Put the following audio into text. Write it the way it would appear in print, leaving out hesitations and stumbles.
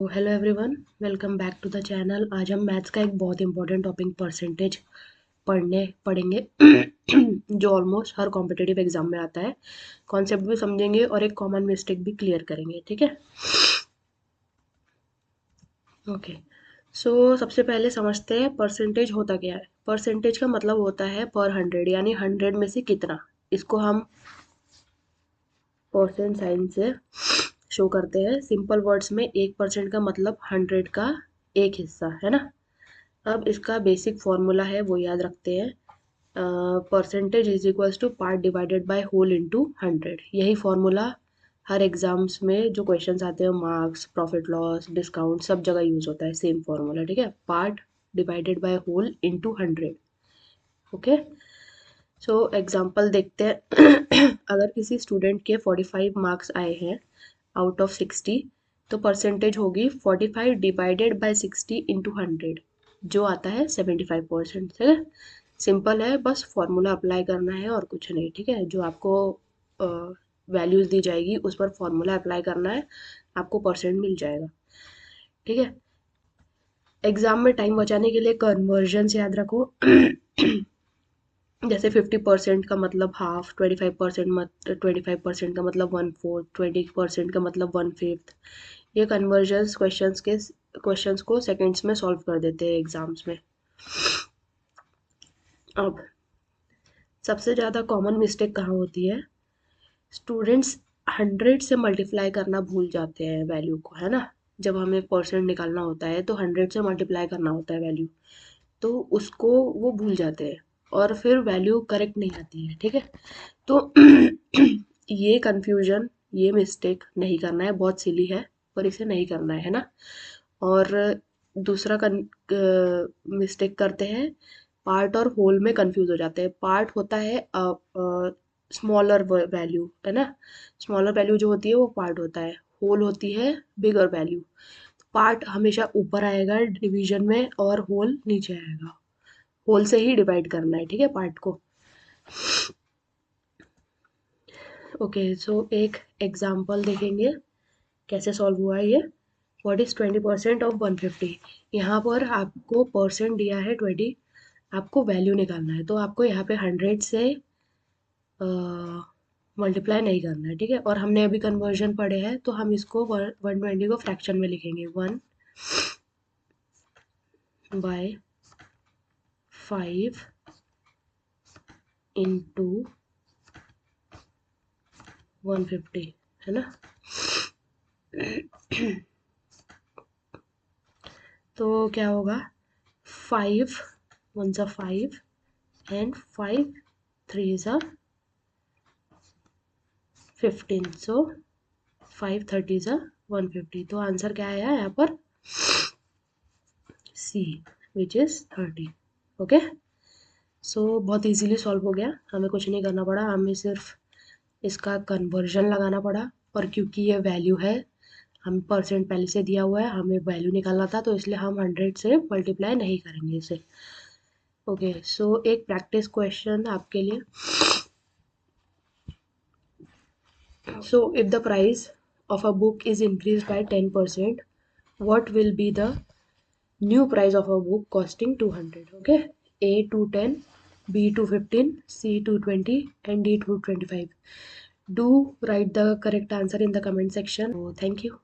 Hello everyone, welcome back to the channel. आज हम maths का एक बहुत इंपॉर्टेंट टॉपिक परसेंटेज पढ़ेंगे जो ऑलमोस्ट हर कॉम्पिटिटिव एग्जाम में आता है। कॉन्सेप्ट भी समझेंगे और एक कॉमन मिस्टेक भी क्लियर करेंगे, ठीक है। ओके, सो सबसे पहले समझते हैं परसेंटेज होता क्या है। परसेंटेज का मतलब होता है पर 100, यानी 100 में से कितना। इसको हम परसेंट साइन से शो करते हैं। सिंपल वर्ड्स में 1% का मतलब 100 का एक हिस्सा है ना। अब इसका बेसिक फॉर्मूला है वो याद रखते हैं। Percentage is equals to part divided by whole into 100। यही फॉर्मूला हर एग्जाम्स में जो क्वेश्चंस आते हैं, मार्क्स, प्रॉफिट लॉस, डिस्काउंट, सब जगह यूज होता है। सेम फॉर्मूला, ठीक है। Part divided by whole into 100। Okay, so example देखते हैं। अगर किसी स्टूडेंट के 45 मार्क्स आए हैं आउट ऑफ 60, तो परसेंटेज होगी 45 डिवाइडेड बाय 60 इंटू 100, जो आता है 75%। ठीक है, सिंपल है, बस फॉर्मूला अप्लाई करना है और कुछ नहीं। ठीक है, जो आपको वैल्यूज दी जाएगी उस पर फॉर्मूला अप्लाई करना है, आपको परसेंट मिल जाएगा। ठीक है, एग्जाम में टाइम बचाने के लिए कन्वर्जन याद रखो। जैसे 50% का मतलब हाफ, 25% का मतलब 1/4, 20% का मतलब 1/5। ये कन्वर्जन्स क्वेश्चंस को सेकंड्स में सॉल्व कर देते हैं एग्जाम्स में। अब सबसे ज़्यादा कॉमन मिस्टेक कहाँ होती है? स्टूडेंट्स 100 से मल्टीप्लाई करना भूल जाते हैं वैल्यू को, है ना। जब हमें परसेंट निकालना होता है तो 100 से मल्टीप्लाई करना होता है वैल्यू, तो उसको वो भूल जाते हैं और फिर वैल्यू करेक्ट नहीं आती है। ठीक है, तो ये कंफ्यूजन, ये मिस्टेक नहीं करना है, बहुत सिली है पर इसे नहीं करना है ना। और दूसरा मिस्टेक करते हैं, पार्ट और होल में कंफ्यूज हो जाते हैं। पार्ट होता है स्मॉलर वैल्यू, है ना। स्मॉलर वैल्यू जो होती है वो पार्ट होता है, होल होती है बिगर वैल्यू। पार्ट हमेशा ऊपर आएगा डिवीजन में और होल नीचे आएगा। होल से ही डिवाइड करना है, ठीक है, पार्ट को। ओके, सो एक एग्जांपल देखेंगे कैसे सॉल्व हुआ है ये। What is 20% of 150? यहाँ पर आपको परसेंट दिया है 20, आपको वैल्यू निकालना है, तो आपको यहाँ पे 100 से मल्टीप्लाई नहीं करना है, ठीक है। और हमने अभी कन्वर्जन पढ़े हैं तो हम इसको 120 को फ्रैक्शन में लिखेंगे। 1/5 इंटू 150, है ना। तो क्या होगा? 5 1 सा 5 एंड 5 3 सा 15, सो 5 30 सा 150। तो आंसर क्या आया यहाँ पर? सी, विच इज 30। ओके, सो बहुत इजीली सॉल्व हो गया, हमें कुछ नहीं करना पड़ा, हमें सिर्फ इसका कन्वर्जन लगाना पड़ा। और क्योंकि ये वैल्यू है, हम परसेंट पहले से दिया हुआ है, हमें वैल्यू निकालना था, तो इसलिए हम 100 से मल्टीप्लाई नहीं करेंगे इसे। ओके, सो एक प्रैक्टिस क्वेश्चन आपके लिए। So if the price of a book is increased by 10%, what will be the new price of a book costing 200? Okay, A 210, B 215, C 220 and D 225. Do write the correct answer in the comment section. So thank you.